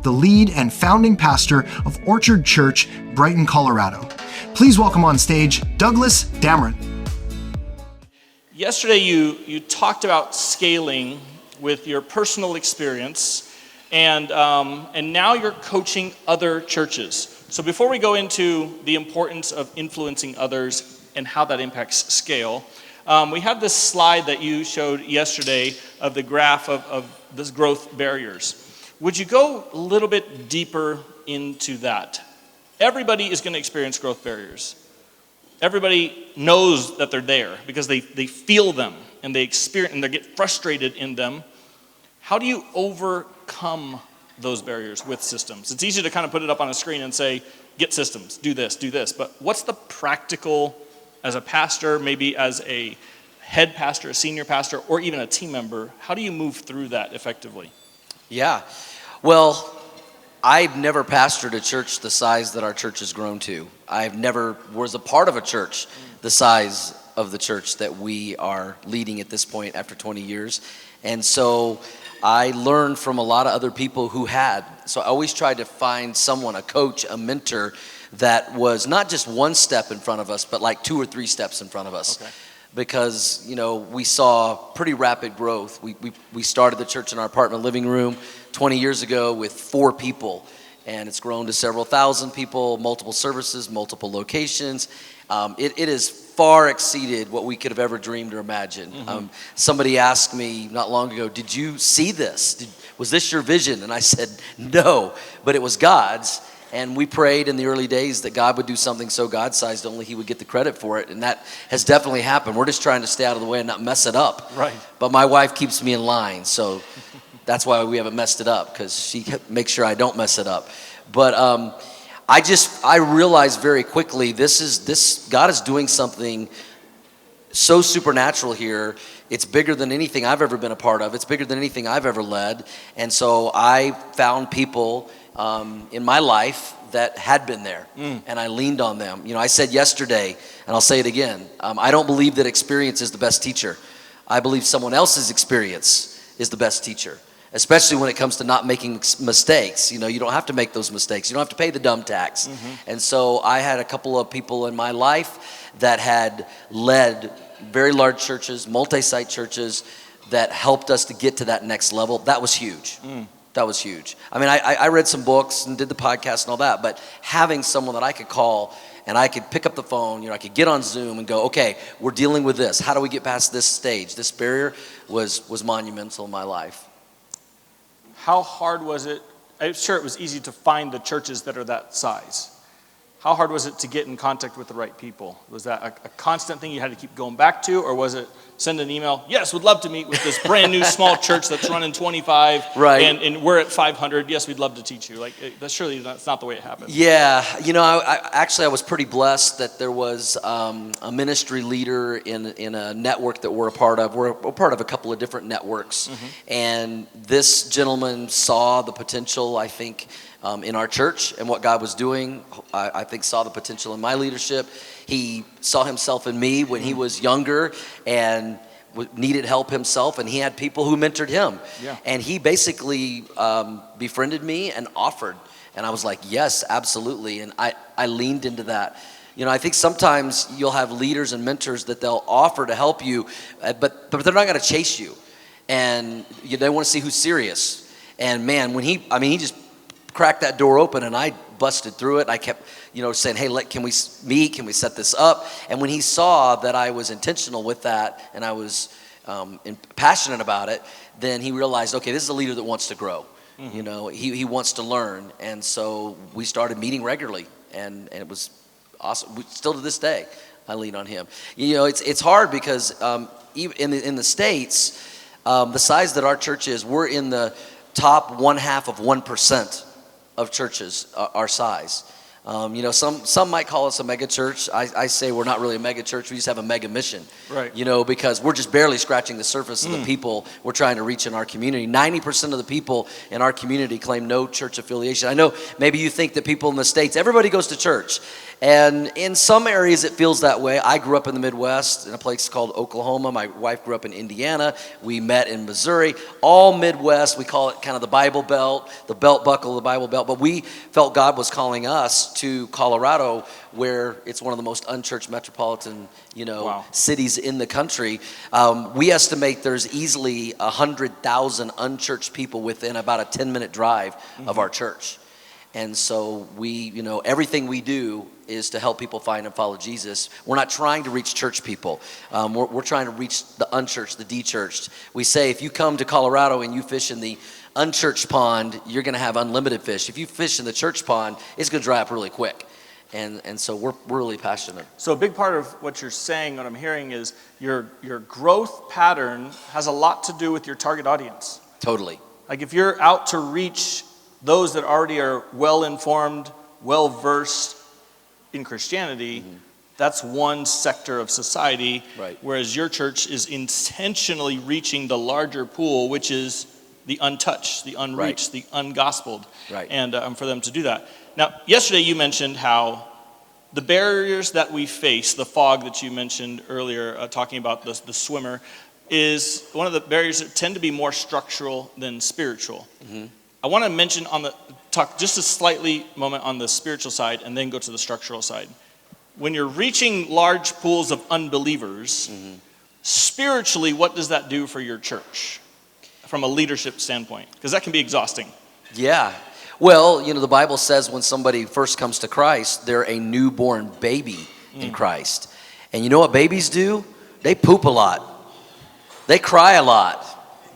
the lead and founding pastor of Orchard Church, Brighton, Colorado. Please welcome on stage Douglas Dameron. Yesterday you talked about scaling with your personal experience, and now you're coaching other churches. So before we go into the importance of influencing others and how that impacts scale, we have this slide that you showed yesterday of the graph of this growth barriers. Would you go a little bit deeper into that? Everybody is going to experience growth barriers. Everybody knows that they're there because they feel them and they experience and they get frustrated in them. How do you overcome those barriers with systems? It's easy to kind of put it up on a screen and say, get systems, do this. But what's the practical, as a pastor, maybe as a head pastor, a senior pastor, or even a team member, how do you move through that effectively? Yeah, well, I've never pastored a church the size that our church has grown to. I've never was a part of a church the size of the church that we are leading at this point after 20 years. And so I learned from a lot of other people who had. So I always tried to find someone, a coach, a mentor, that was not just one step in front of us, but like 2 or 3 steps in front of us. Okay. Because, we saw pretty rapid growth. We started the church in our apartment living room 20 years ago with 4 people, and it's grown to several thousand people, multiple services, multiple locations. It has far exceeded what we could have ever dreamed or imagined. Mm-hmm. Somebody asked me not long ago, did you see this? Was this your vision? And I said, no, but it was God's. And we prayed in the early days that God would do something so God-sized only He would get the credit for it. And that has definitely happened. We're just trying to stay out of the way and not mess it up. Right. But my wife keeps me in line. So that's why we haven't messed it up, because she makes sure I don't mess it up. But I realized very quickly God is doing something so supernatural here. It's bigger than anything I've ever been a part of. It's bigger than anything I've ever led. And so I found people in my life that had been there, and I leaned on them. I said yesterday, and I'll say it again, I don't believe that experience is the best teacher. I believe someone else's experience is the best teacher, especially when it comes to not making mistakes. You don't have to make those mistakes. You don't have to pay the dumb tax. Mm-hmm. And so I had a couple of people in my life that had led very large churches, multi-site churches, that helped us to get to that next level. That was huge. That was huge. I mean, I read some books and did the podcast and all that, but having someone that I could call and I could pick up the phone, I could get on Zoom and go, okay, we're dealing with this. How do we get past this stage? This barrier was monumental in my life. How hard was it? I'm sure it was easy to find the churches that are that size. How hard was it to get in contact with the right people? Was that a constant thing you had to keep going back to, or was it send an email? Yes, would love to meet with this brand new small church that's running 25, right? And we're at 500. Yes, we'd love to teach you. That's not the way it happened. Yeah, I was pretty blessed that there was a ministry leader in a network that we're a part of. We're part of a couple of different networks, and this gentleman saw the potential, I think, in our church and what God was doing. I think saw the potential in my leadership. He saw himself in me when he was younger and needed help himself, and he had people who mentored him. Yeah. And he basically befriended me and offered. And I was like, yes, absolutely. And I leaned into that. I think sometimes you'll have leaders and mentors that they'll offer to help you, but they're not going to chase you. And they want to see who's serious. And man, when he just cracked that door open, and I busted through it. I kept, saying, hey, can we meet? Can we set this up? And when he saw that I was intentional with that and I was passionate about it, then he realized, okay, this is a leader that wants to grow. Mm-hmm. He wants to learn. And so we started meeting regularly, and it was awesome. Still to this day, I lean on him. It's hard because even in the States, the size that our church is, we're in the top 0.5% of churches our size. Some might call us a mega church. I say we're not really a mega church. We just have a mega mission. Right. Because we're just barely scratching the surface of the people we're trying to reach in our community. 90% of the people in our community claim no church affiliation. I know maybe you think that people in the States, everybody goes to church. And in some areas it feels that way. I grew up in the Midwest in a place called Oklahoma. My wife grew up in Indiana. We met in Missouri. All Midwest, we call it kind of the Bible Belt, the belt buckle of the Bible Belt. But we felt God was calling us to Colorado, where it's one of the most unchurched metropolitan, cities in the country. We estimate there's easily 100,000 unchurched people within about a 10-minute drive of our church. And so everything we do is to help people find and follow Jesus. We're not trying to reach church people. We're trying to reach the unchurched, the de-churched. We say if you come to Colorado and you fish in the unchurched pond, you're going to have unlimited fish. If you fish in the church pond, it's going to dry up really quick. And so we're really passionate. So a big part of what you're saying, what I'm hearing, is your growth pattern has a lot to do with your target audience. Totally. Like if you're out to reach those that already are well-informed, well-versed in Christianity, that's one sector of society, right. Whereas your church is intentionally reaching the larger pool, which is the untouched, the unreached, right. the ungospeled, right. And for them to do that. Now, yesterday you mentioned how the barriers that we face, the fog that you mentioned earlier, talking about the swimmer, is one of the barriers that tend to be more structural than spiritual. I want to talk just a slightly moment on the spiritual side and then go to the structural side. When you're reaching large pools of unbelievers, spiritually, what does that do for your church from a leadership standpoint? Because that can be exhausting. Yeah. Well, the Bible says when somebody first comes to Christ, they're a newborn baby in Christ. And you know what babies do? They poop a lot. They cry a lot.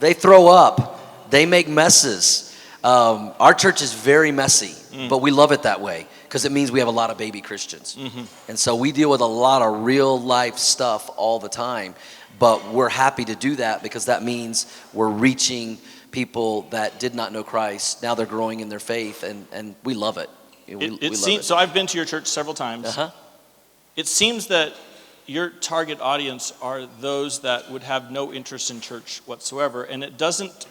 They throw up. They make messes. Our church is very messy, but we love it that way because it means we have a lot of baby Christians. And so we deal with a lot of real life stuff all the time, but we're happy to do that because that means we're reaching people that did not know Christ. Now they're growing in their faith, and we love it. We love it. So I've been to your church several times. It seems that your target audience are those that would have no interest in church whatsoever, and it doesn't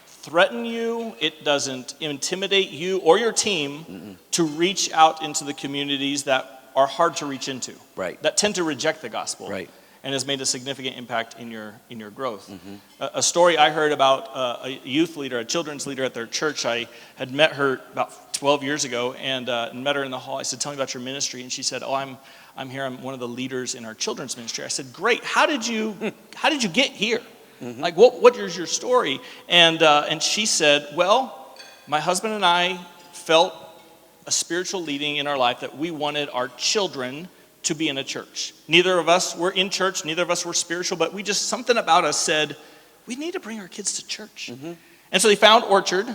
threaten you, it doesn't intimidate you or your team to reach out into the communities that are hard to reach into, right? That tend to reject the gospel, right? And has made a significant impact in your growth. A story I heard about a youth leader, a children's leader at their church. I had met her about 12 years ago and met her in the hall. I said, "Tell me about your ministry," and she said, "Oh, I'm here. I'm one of the leaders in our children's ministry." I said, "Great. How did you get here?" Like, what is your story? And she said, "Well, my husband and I felt a spiritual leading in our life that we wanted our children to be in a church. Neither of us were in church, neither of us were spiritual, but something about us said, we need to bring our kids to church." And so they found Orchard.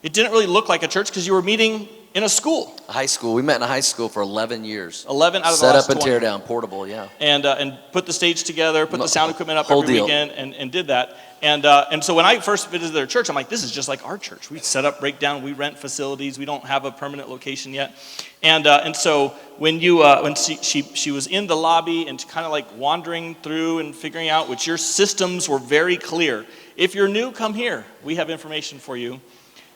It didn't really look like a church because you were meeting in a school. A high school. We met in a high school for 11 years. 11 out of the Set last up and 20. tear down, portable, yeah. And put the stage together, put the sound equipment up Whole every deal. weekend, and did that. And so when I first visited their church, I'm like, this is just like our church. We set up, break down, we rent facilities. We don't have a permanent location yet. And so when she was in the lobby and kind of like wandering through and figuring out, which your systems were very clear. If you're new, come here. We have information for you.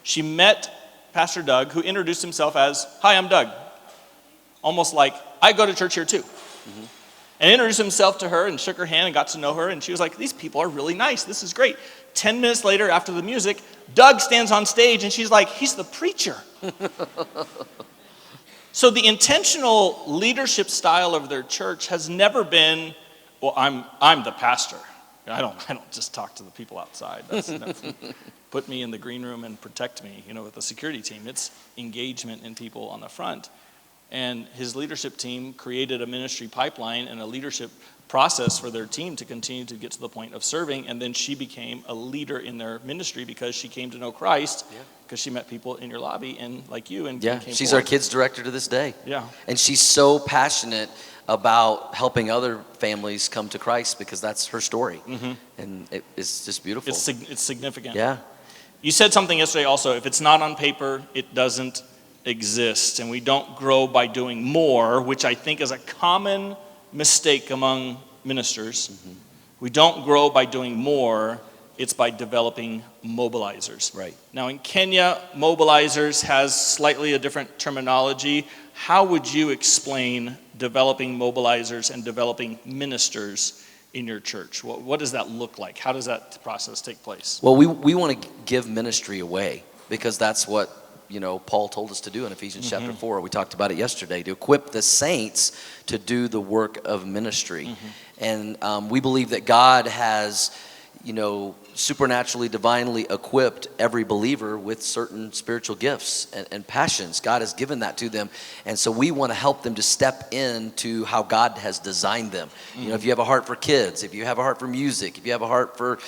She met Pastor Doug, who introduced himself as, "Hi, I'm Doug." Almost like, I go to church here too. And introduced himself to her and shook her hand and got to know her. And she was like, "These people are really nice. This is great." 10 minutes later, after the music, Doug stands on stage and she's like, "He's the preacher." So the intentional leadership style of their church has never been, "Well, I'm the pastor. I don't just talk to the people outside. That's put me in the green room and protect me, with the security team." It's engagement in people on the front. And his leadership team created a ministry pipeline and a leadership process for their team to continue to get to the point of serving. And then she became a leader in their ministry because she came to know Christ, because she met people in your lobby and like you. And she's our kids director to this day. Yeah. And she's so passionate about helping other families come to Christ because that's her story. And it's just beautiful. It's significant. Yeah. You said something yesterday also, if it's not on paper, it doesn't exist, and we don't grow by doing more, which I think is a common mistake among ministers. We don't grow by doing more, it's by developing mobilizers. Right. Now in Kenya, mobilizers has slightly a different terminology. How would you explain developing mobilizers and developing ministers in your church? What does that look like? How does that process take place? Well, we want to give ministry away because that's what, Paul told us to do in Ephesians chapter 4. We talked about it yesterday, to equip the saints to do the work of ministry. And we believe that God has, supernaturally, divinely equipped every believer with certain spiritual gifts and passions. God has given that to them. And so we want to help them to step into how God has designed them. If you have a heart for kids, if you have a heart for music, if you have a heart for,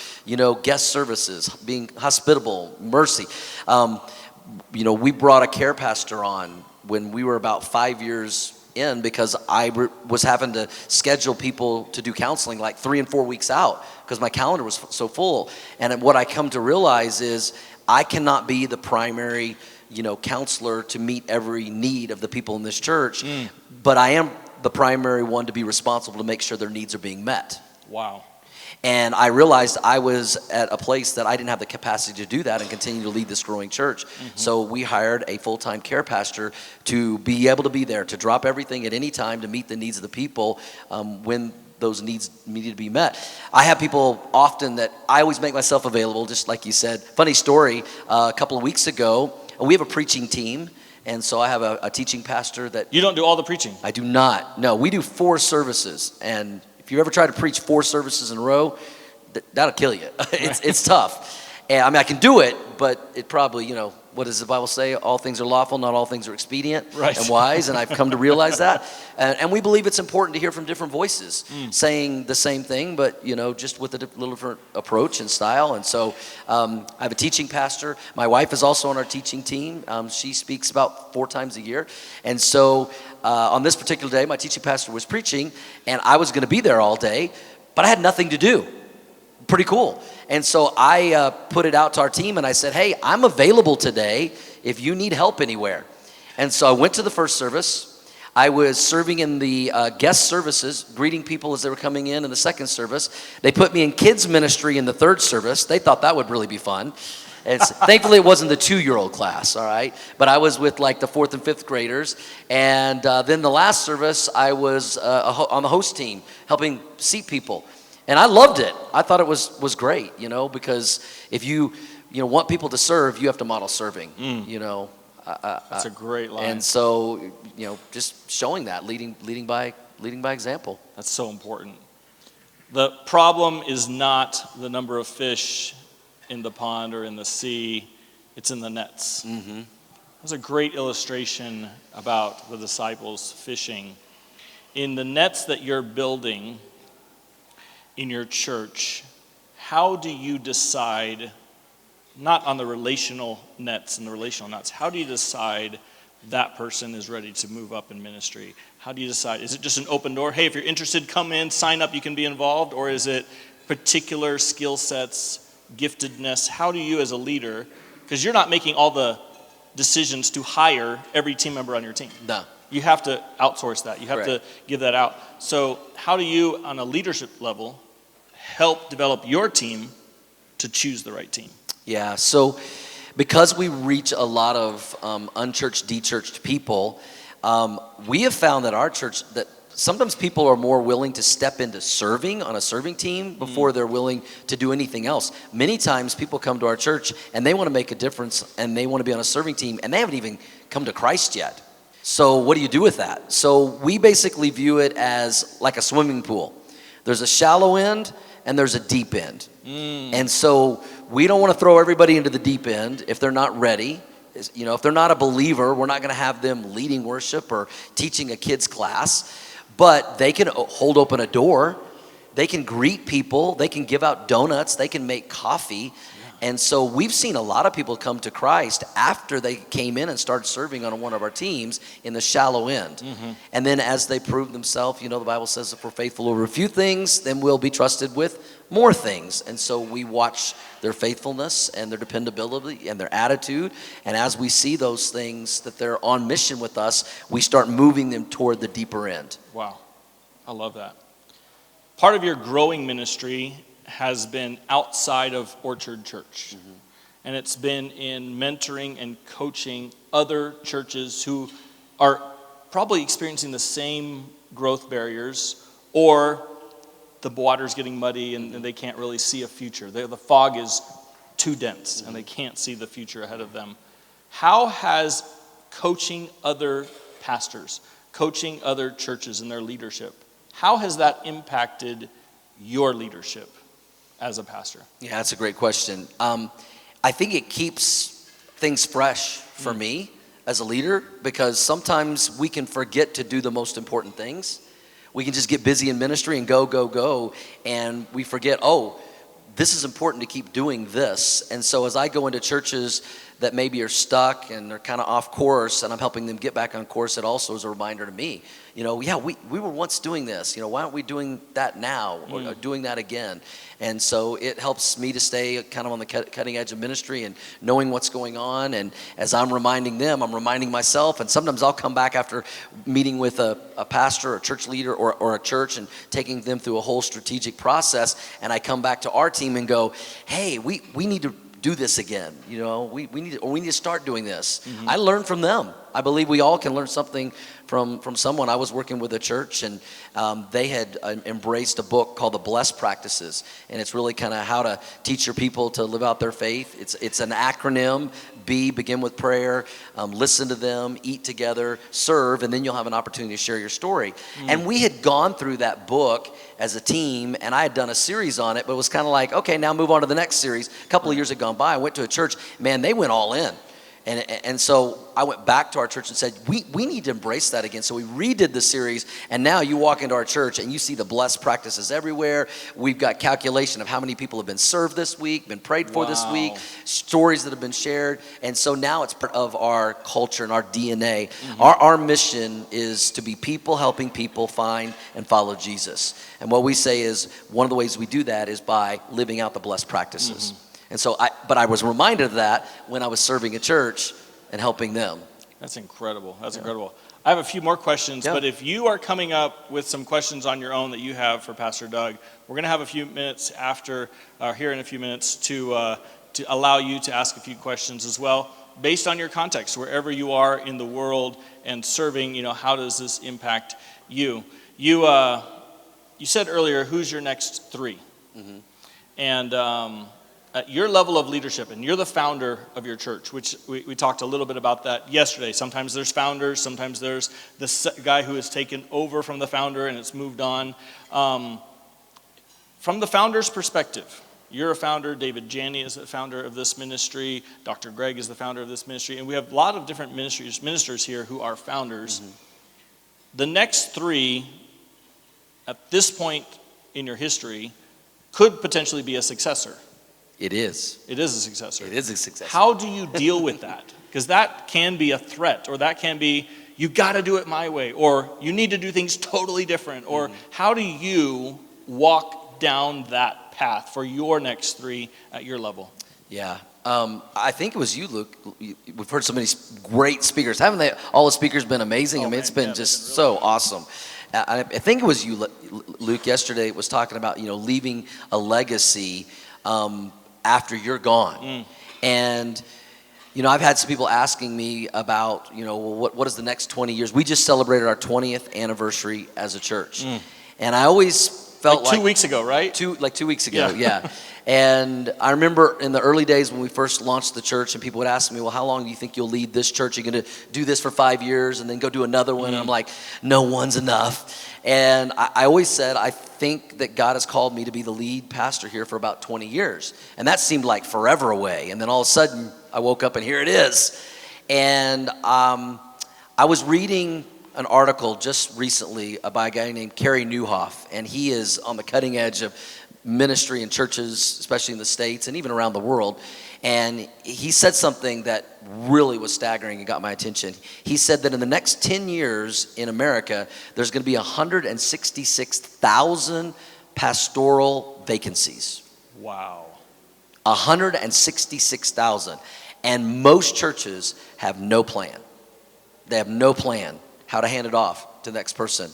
guest services, being hospitable, mercy. We brought a care pastor on when we were about 5 years in because I was having to schedule people to do counseling like 3 and 4 weeks out because my calendar was so full. And what I come to realize is I cannot be the primary, counselor to meet every need of the people in this church, but I am the primary one to be responsible to make sure their needs are being met. Wow. And I realized I was at a place that I didn't have the capacity to do that and continue to lead this growing church. So we hired a full-time care pastor to be able to be there, to drop everything at any time to meet the needs of the people when those needs needed to be met. I have people often that I always make myself available, just like you said. Funny story, a couple of weeks ago, we have a preaching team. And so I have a teaching pastor that... You don't do all the preaching? I do not. No, we do 4 services. And if you ever try to preach 4 services in a row, that'll kill you. It's tough. And I can do it, but it probably, what does the Bible say? All things are lawful, not all things are expedient and wise. And I've come to realize that. And we believe it's important to hear from different voices saying the same thing, but, just with a little different approach and style. And so I have a teaching pastor. My wife is also on our teaching team. She speaks about 4 times a year. And so on this particular day, my teaching pastor was preaching, and I was going to be there all day, but I had nothing to do. Pretty cool. And so I put it out to our team, and I said, hey, I'm available today if you need help anywhere. And so I went to the first service. I was serving in the guest services, greeting people as they were coming in the second service. They put me in kids ministry in the third service. They thought that would really be fun. Thankfully, it wasn't the 2-year-old class, all right? But I was with like the 4th and 5th graders. And then the last service, I was on the host team, helping seat people. And I loved it. I thought it was great, because if you want people to serve, you have to model serving, That's a great line. And so, just showing that, leading by example. That's so important. The problem is not the number of fish in the pond or in the sea, it's in the nets. That's a great illustration about the disciples fishing. In the nets that you're building in your church, how do you decide, not on the relational nets and the relational nets, how do you decide that person is ready to move up in ministry? How do you decide? Is it just an open door? Hey, if you're interested, come in, sign up, you can be involved. Or is it particular skill sets, giftedness? How do you as a leader, because you're not making all the decisions to hire every team member on your team. No. You have to outsource that. You have Correct. to give that out. So how do you, on a leadership level, help develop your team to choose the right team? Yeah, so because we reach a lot of unchurched, dechurched people, we have found that our church, that sometimes people are more willing to step into serving on a serving team before they're willing to do anything else. Many times people come to our church and they want to make a difference and they want to be on a serving team and they haven't even come to Christ yet. So what do you do with that? So we basically view it as like a swimming pool. There's a shallow end and there's a deep end. And so we don't want to throw everybody into the deep end if they're not ready. If they're not a believer, we're not going to have them leading worship or teaching a kids class. But they can hold open a door. They can greet people. They can give out donuts. They can make coffee. And so we've seen a lot of people come to Christ after they came in and started serving on one of our teams in the shallow end. And then as they prove themselves, the Bible says if we're faithful over a few things, then we'll be trusted with more things. And so we watch their faithfulness and their dependability and their attitude. And as we see those things that they're on mission with us, we start moving them toward the deeper end. Wow. I love that. Part of your growing ministry has been outside of Orchard Church. And it's been in mentoring and coaching other churches who are probably experiencing the same growth barriers, or the water's getting muddy and they can't really see a future. The fog is too dense and they can't see the future ahead of them. How has coaching other pastors, coaching other churches in their leadership, how has that impacted your leadership as a pastor? Yeah, that's a great question. I think it keeps things fresh for me as a leader, because sometimes we can forget to do the most important things. We can just get busy in ministry and go, and we forget, this is important to keep doing this. And so as I go into churches that maybe are stuck and they're kind of off course, and I'm helping them get back on course, it also is a reminder to me, we were once doing this, why aren't we doing that now, or doing that again? And so it helps me to stay kind of on the cutting edge of ministry and knowing what's going on. And as I'm reminding them, I'm reminding myself. And sometimes I'll come back after meeting with a pastor or a church leader or a church and taking them through a whole strategic process. And I come back to our team and go, hey, we need to do this again. We need to start doing this. I learn from them. I believe we all can learn something from someone. I was working with a church, and they had embraced a book called The Blessed Practices, and it's really kind of how to teach your people to live out their faith. It's an acronym. Begin with prayer, listen to them, eat together, serve, and then you'll have an opportunity to share your story. And we had gone through that book as a team, and I had done a series on it, but it was kind of like, okay, now move on to the next series. A couple of years had gone by. I went to a church, man, they went all in. And so I went back to our church and said, we need to embrace that again. So we redid the series, and now you walk into our church and you see the blessed practices everywhere. We've got calculation of how many people have been served this week, been prayed for this week, stories that have been shared. And so now it's part of our culture and our DNA. Our mission is to be people helping people find and follow Jesus. And what we say is one of the ways we do that is by living out the blessed practices. And so I was reminded of that when I was serving a church and helping them. That's incredible. That's incredible. I have a few more questions, but if you are coming up with some questions on your own that you have for Pastor Doug, we're going to have a few minutes here in a few minutes to allow you to ask a few questions as well, based on your context, wherever you are in the world and serving. How does this impact you? You said earlier, who's your next three? And at your level of leadership, and you're the founder of your church, which we talked a little bit about that yesterday. Sometimes there's founders, sometimes there's this guy who has taken over from the founder and it's moved on. From the founder's perspective, you're a founder, David Janney is the founder of this ministry, Dr. Greg is the founder of this ministry, and we have a lot of different ministers here who are founders. The next three, at this point in your history, could potentially be a successor. It is. It is a successor. It is a successor. How do you deal with that? Because that can be a threat, or that can be, you got to do it my way, or you need to do things totally different, or how do you walk down that path for your next three at your level? Yeah. I think it was you, Luke. We've heard so many great speakers. Haven't they? All the speakers been amazing. It's been just so awesome. I think it was you, Luke, yesterday was talking about, leaving a legacy after you're gone. And, I've had some people asking me about, what is the next 20 years? We just celebrated our 20th anniversary as a church. And I always felt like 2 weeks ago, right? 2 weeks ago, yeah. And I remember in the early days when we first launched the church, and people would ask me, well, how long do you think you'll lead this church? You're going to do this for 5 years and then go do another one? And I'm like, no one's enough. And I always said, I think that God has called me to be the lead pastor here for about 20 years. And that seemed like forever away. And then all of a sudden, I woke up and here it is. And I was reading an article just recently by a guy named Carey Nieuwhof, and he is on the cutting edge of ministry and churches, especially in the States and even around the world. And he said something that really was staggering and got my attention. He said that in the next 10 years in America, there's going to be 166,000 pastoral vacancies. Wow. 166,000. And most churches have no plan. They have no plan how to hand it off to the next person.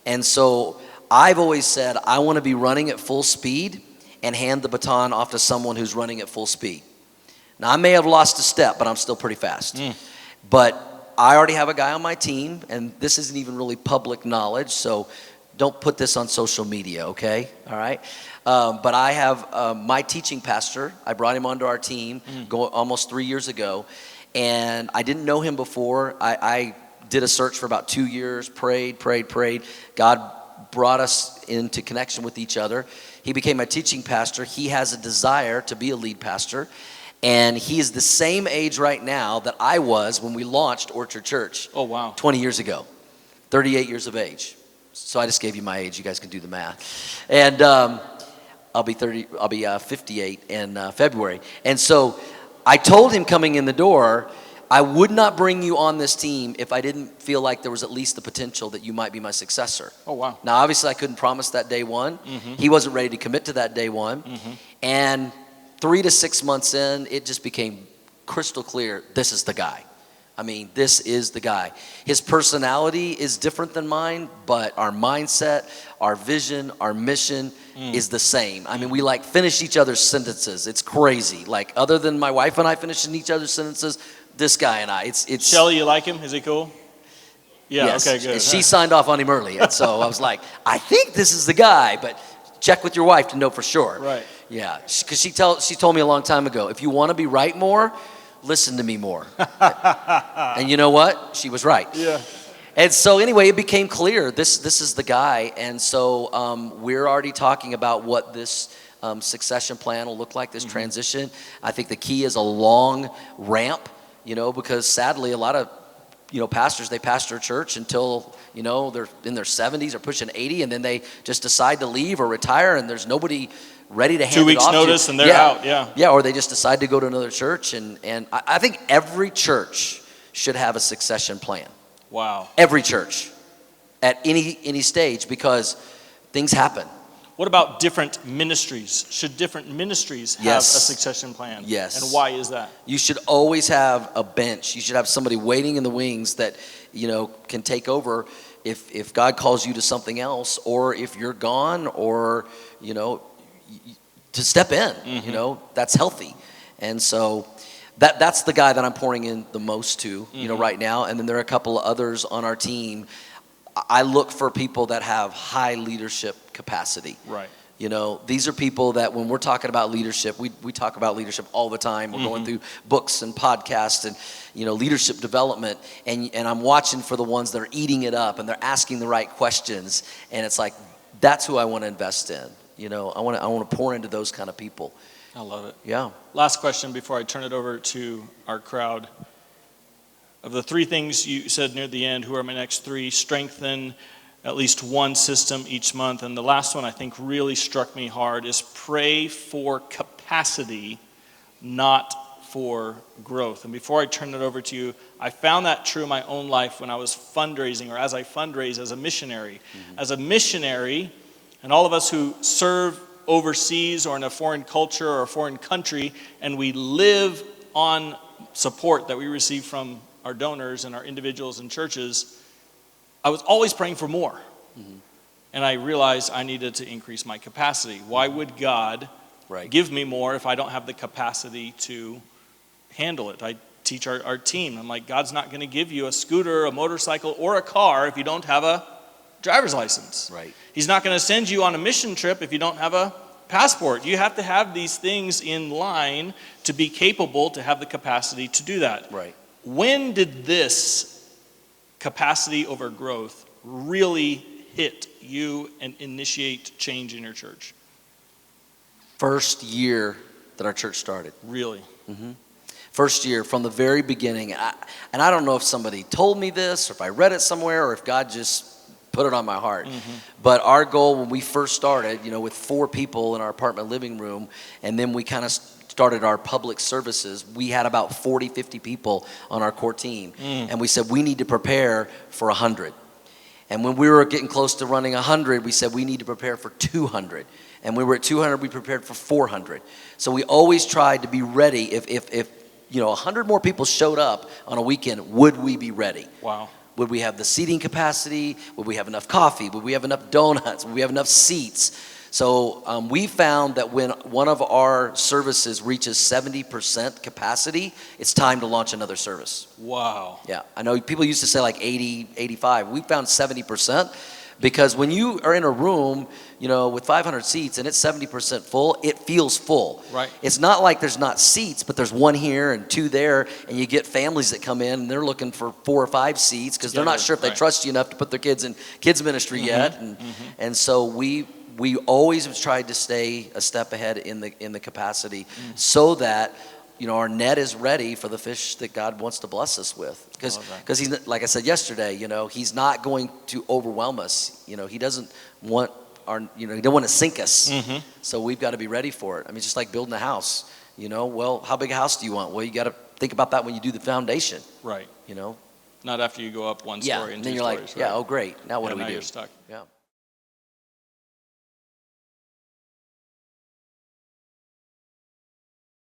And so I've always said I want to be running at full speed and hand the baton off to someone who's running at full speed. Now, I may have lost a step, but I'm still pretty fast. But I already have a guy on my team, and this isn't even really public knowledge, so don't put this on social media, okay? All right? But I have my teaching pastor. I brought him onto our team almost 3 years ago, and I didn't know him before. I did a search for about 2 years, prayed. God brought us into connection with each other. He became my teaching pastor. He has a desire to be a lead pastor. And he is the same age right now that I was when we launched Orchard Church. Oh, wow. 20 years ago. 38 years of age. So I just gave you my age. You guys can do the math. And I'll be 58 in February. And so I told him coming in the door, I would not bring you on this team if I didn't feel like there was at least the potential that you might be my successor. Oh, wow. Now, obviously, I couldn't promise that day one. He wasn't ready to commit to that day one. And 3 to 6 months in, it just became crystal clear, this is the guy. I mean, this is the guy. His personality is different than mine, but our mindset, our vision, our mission is the same. I mean, we like finish each other's sentences. It's crazy. Like, other than my wife and I finishing each other's sentences, this guy and I, it's Shelly, you like him? Is he cool? Yeah, yes. Okay, good. She signed off on him early, and so I was like, I think this is the guy, but check with your wife to know for sure. Right. Yeah, because she told me a long time ago, if you want to be right more, listen to me more. And you know what? She was right. Yeah. And so anyway, it became clear this is the guy. And so we're already talking about what this succession plan will look like, this transition. I think the key is a long ramp, because sadly a lot of pastors, they pastor a church until, they're in their 70s or pushing 80, and then they just decide to leave or retire, and there's nobody ready to hand 2 weeks it off notice to. and they're out. Yeah, or they just decide to go to another church. And I think every church should have a succession plan. Wow. Every church at any stage, because things happen. What about different ministries? Should different ministries have a succession plan? Yes. And why is that? You should always have a bench. You should have somebody waiting in the wings that, can take over if God calls you to something else, or if you're gone, or, to step in, that's healthy. And so that's the guy that I'm pouring in the most to, right now. And then there are a couple of others on our team. I look for people that have high leadership capacity. Right. These are people that when we're talking about leadership, we talk about leadership all the time. We're going through books and podcasts and, leadership development. And I'm watching for the ones that are eating it up and they're asking the right questions. And it's like, that's who I want to invest in. I want to pour into those kind of people. I love it. Yeah. Last question before I turn it over to our crowd. Of the 3 things you said near the end, who are my next 3? Strengthen at least one system each month. And the last one I think really struck me hard is pray for capacity, not for growth. And before I turn it over to you, I found that true in my own life when I was fundraising, or as I fundraise as a missionary. As a missionary, and all of us who serve overseas or in a foreign culture or a foreign country, and we live on support that we receive from our donors and our individuals and churches, I was always praying for more. And I realized I needed to increase my capacity. Why would God give me more if I don't have the capacity to handle it? I teach our team. I'm like, God's not going to give you a scooter, a motorcycle, or a car if you don't have a driver's license. Right. He's not going to send you on a mission trip if you don't have a passport. You have to have these things in line to be capable to have the capacity to do that. Right. When did this capacity over growth really hit you and initiate change in your church? First year that our church started. Really? First year, from the very beginning. And I don't know if somebody told me this, or if I read it somewhere, or if God just put it on my heart. But our goal when we first started, with 4 people in our apartment living room, and then we kind of started our public services, we had about 40, 50 people on our core team. And we said, we need to prepare for 100. And when we were getting close to running 100, we said we need to prepare for 200. And when we were at 200, we prepared for 400. So we always tried to be ready. If 100 more people showed up on a weekend, would we be ready? Wow. Would we have the seating capacity? Would we have enough coffee? Would we have enough donuts? Would we have enough seats? So we found that when one of our services reaches 70% capacity, it's time to launch another service. Wow. Yeah, I know people used to say like 80, 85. We found 70% because when you are in a room, with 500 seats and it's 70% full, it feels full. Right. It's not like there's not seats, but there's 1 here and 2 there, and you get families that come in and they're looking for 4 or 5 seats because they're not sure if they trust you enough to put their kids in kids ministry yet. And so we always have tried to stay a step ahead in the capacity so that our net is ready for the fish that God wants to bless us with. Because he's, like I said yesterday, he's not going to overwhelm us. He doesn't want he don't want to sink us. So we've got to be ready for it. I mean, it's just like building a house. Well, how big a house do you want? Well, you got to think about that when you do the foundation. Right. Not after you go up one story and then two you're stories. like, oh great, now what do we now do? You're stuck. Yeah.